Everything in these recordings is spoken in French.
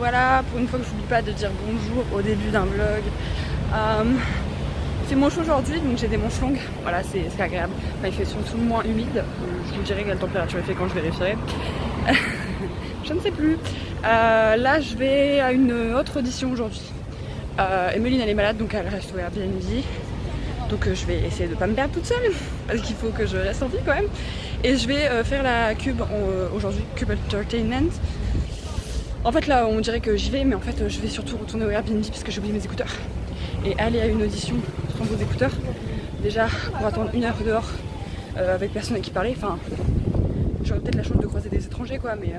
Voilà, pour une fois que j'oublie pas de dire bonjour au début d'un vlog. C'est manche aujourd'hui, donc j'ai des manches longues. Voilà, c'est agréable. Enfin, il fait surtout moins humide. Je vous dirai quelle température il fait quand je vérifierai. Je ne sais plus. Là, je vais à une autre audition aujourd'hui. Emeline, elle est malade, donc elle reste au Airbnb. Donc je vais essayer de ne pas me perdre toute seule, parce qu'il faut que je reste en vie quand même. Et je vais faire la Cube aujourd'hui, Cube Entertainment. En fait là on dirait que j'y vais, mais en fait je vais surtout retourner au Airbnb parce que j'ai oublié mes écouteurs. Et aller à une audition sans vos écouteurs, déjà pour attendre 1 heure dehors avec personne à qui parler, enfin j'aurais peut-être la chance de croiser des étrangers quoi, mais...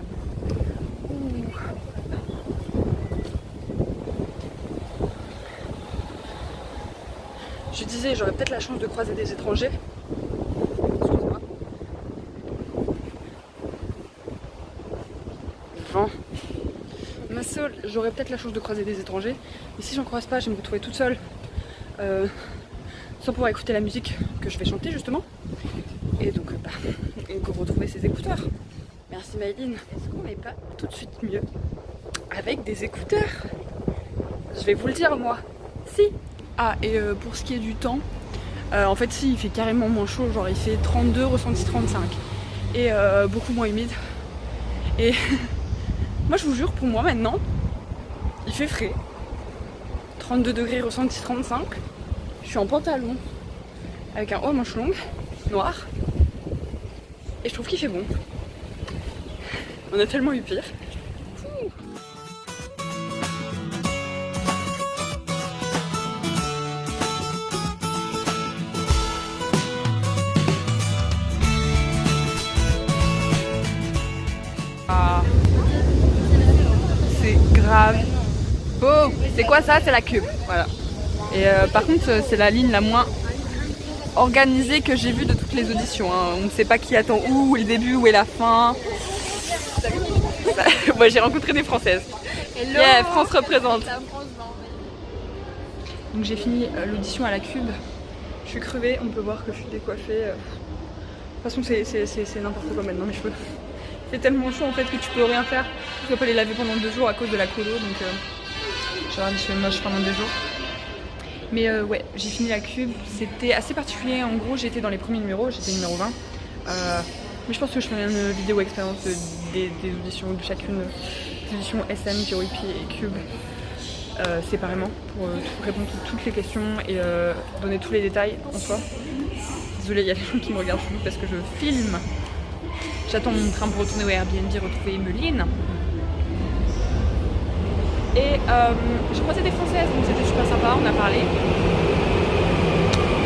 Je disais j'aurais peut-être la chance de croiser des étrangers. Excuse-moi. Vent. Ma soul, j'aurais peut-être la chance de croiser des étrangers, mais si j'en croise pas, je vais me retrouver toute seule sans pouvoir écouter la musique que je vais chanter justement, et donc retrouver ses écouteurs. Merci Maëline. Est-ce qu'on n'est pas tout de suite mieux avec des écouteurs? Je vais vous le dire moi. Si. Ah, et pour ce qui est du temps, en fait si, il fait carrément moins chaud, genre il fait 32, ressenti 35, et beaucoup moins humide, et moi je vous jure, pour moi maintenant, il fait frais. 32 degrés, ressenti 35. Je suis en pantalon avec un haut à manches longues, noir. Et je trouve qu'il fait bon. On a tellement eu pire. Ah. C'est grave. Oh, c'est quoi ça? C'est la Cube, voilà. Et par contre, c'est la ligne la moins organisée que j'ai vue de toutes les auditions. Hein. On ne sait pas qui attend où est le début, où est la fin. Moi, j'ai rencontré des Françaises. Hello. Yeah, France représente. Donc j'ai fini l'audition à la Cube. Je suis crevée, on peut voir que je suis décoiffée. De toute façon, c'est n'importe quoi maintenant mes cheveux. C'est tellement chaud en fait que tu peux rien faire. Tu peux pas les laver pendant 2 jours à cause de la colo, donc j'ai les cheveux moches pendant 2 jours. Mais ouais, j'ai fini la Cube. C'était assez particulier. En gros, j'étais dans les premiers numéros, j'étais numéro 20. Mais je pense que je ferai une vidéo expérience des auditions de chacune des auditions SM, JYP et Cube séparément pour répondre à toutes les questions et donner tous les détails en soi. Désolée, il y a des gens qui me regardent chelou parce que je filme. J'attends mon train pour retourner au Airbnb, retrouver Emeline. Et j'ai croisé des Françaises, donc c'était super sympa, on a parlé.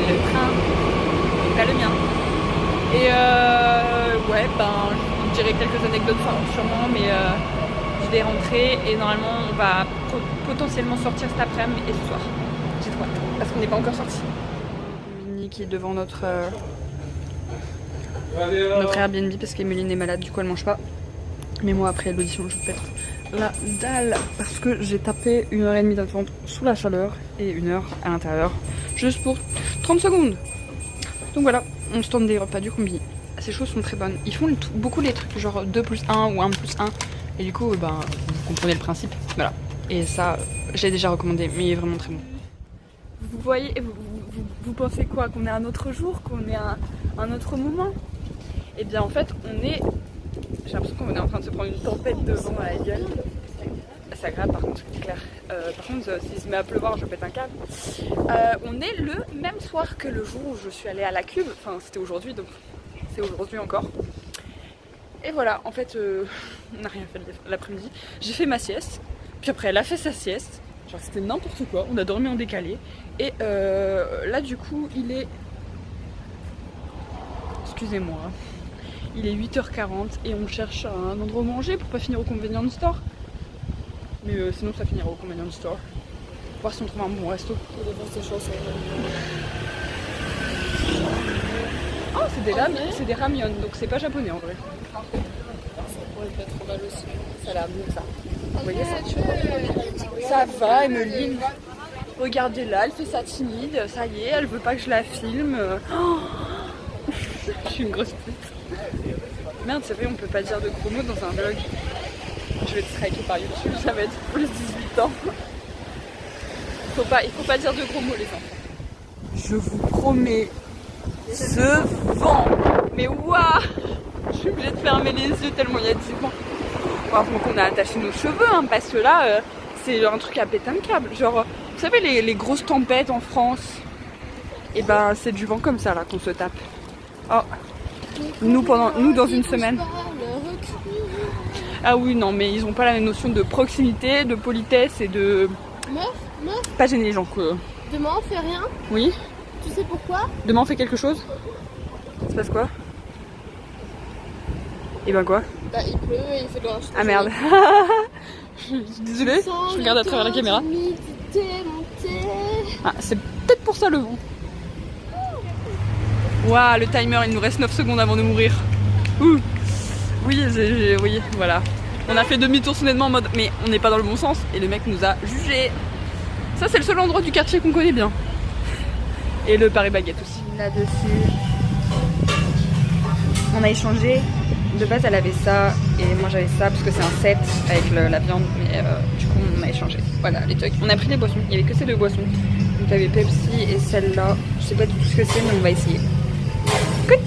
Le train n'est pas le mien. Et ouais, ben je dirais quelques anecdotes sûrement, mais je vais rentrer et normalement on va potentiellement sortir cet après-midi et ce soir. J'ai trop hâte, parce qu'on n'est pas encore sorti. Mini qui est devant notre Airbnb parce qu'Emeline est malade, du coup elle mange pas. Mais moi après l'audition je pète la dalle parce que j'ai tapé 1h30 d'attente sous la chaleur et 1 heure à l'intérieur juste pour 30 secondes. Donc voilà, on se tente des repas du combi. Ces choses sont très bonnes. Ils font beaucoup les trucs genre 2+1 ou 1+1 et du coup ben, vous comprenez le principe. Voilà. Et ça j'ai déjà recommandé mais il est vraiment très bon. Vous voyez, vous pensez quoi? Qu'on est un autre jour? Qu'on est un autre moment? Et bien en fait on est... J'ai l'impression qu'on est en train de se prendre une tempête de vent à la gueule. C'est agréable par contre, c'est clair. Par contre, s'il se met à pleuvoir, je pète un câble. On est le même soir que le jour où je suis allée à la Cube. Enfin, c'était aujourd'hui, donc c'est aujourd'hui encore. Et voilà, en fait, on n'a rien fait l'après-midi. J'ai fait ma sieste, puis après elle a fait sa sieste. Genre c'était n'importe quoi, on a dormi en décalé. Et là du coup, il est... Excusez-moi. Il est 8h40 et on cherche un endroit où manger pour pas finir au convenience store. Mais sinon ça finira au convenience store. Voir si on trouve un bon resto. Oh, c'est des ramyons, donc c'est pas japonais en vrai. Ça pourrait pas trop mal aussi. Ça a l'air bon ça. Vous voyez ça? Ça va, Emeline. Regardez-la, elle fait sa timide. Ça y est, elle veut pas que je la filme. Oh je suis une grosse pute. Merde, c'est vrai, on peut pas dire de gros mots dans un vlog. Je vais être striker par YouTube, ça va être plus 18 ans. Il faut pas dire de gros mots les enfants. Je vous promets, ce vent, mais waouh, je suis obligée de fermer les yeux tellement il y a du vent. Heureusement qu'on a attaché nos cheveux, hein, parce que là, c'est un truc à péter un câble. Genre, vous savez les grosses tempêtes en France, et ben c'est du vent comme ça là qu'on se tape. Oh, nous dans une semaine. Ah oui, non, mais ils ont pas la même notion de proximité, de politesse et de... Meuf, pas gêner les gens quoi. demain on fait rien. Oui. Tu sais pourquoi? Demain on fait quelque chose? Il se passe quoi? Et ben quoi? Bah il pleut et il fait noir. Ah merde. Je suis désolée, je regarde à travers la caméra. Ah, c'est peut-être pour ça le vent. Waouh, le timer, il nous reste 9 secondes avant de mourir. Ouh. Oui, oui, voilà. On a fait demi-tour soudainement en mode mais on n'est pas dans le bon sens et le mec nous a jugé. Ça c'est le seul endroit du quartier qu'on connaît bien. Et le Paris Baguette aussi. Là-dessus, on a échangé. De base elle avait ça et moi j'avais ça parce que c'est un set avec la viande, mais du coup on a échangé. Voilà les trucs. On a pris des boissons, il n'y avait que ces deux boissons. Donc il y avait Pepsi et celle-là. Je sais pas du tout ce que c'est mais on va essayer. Écoute.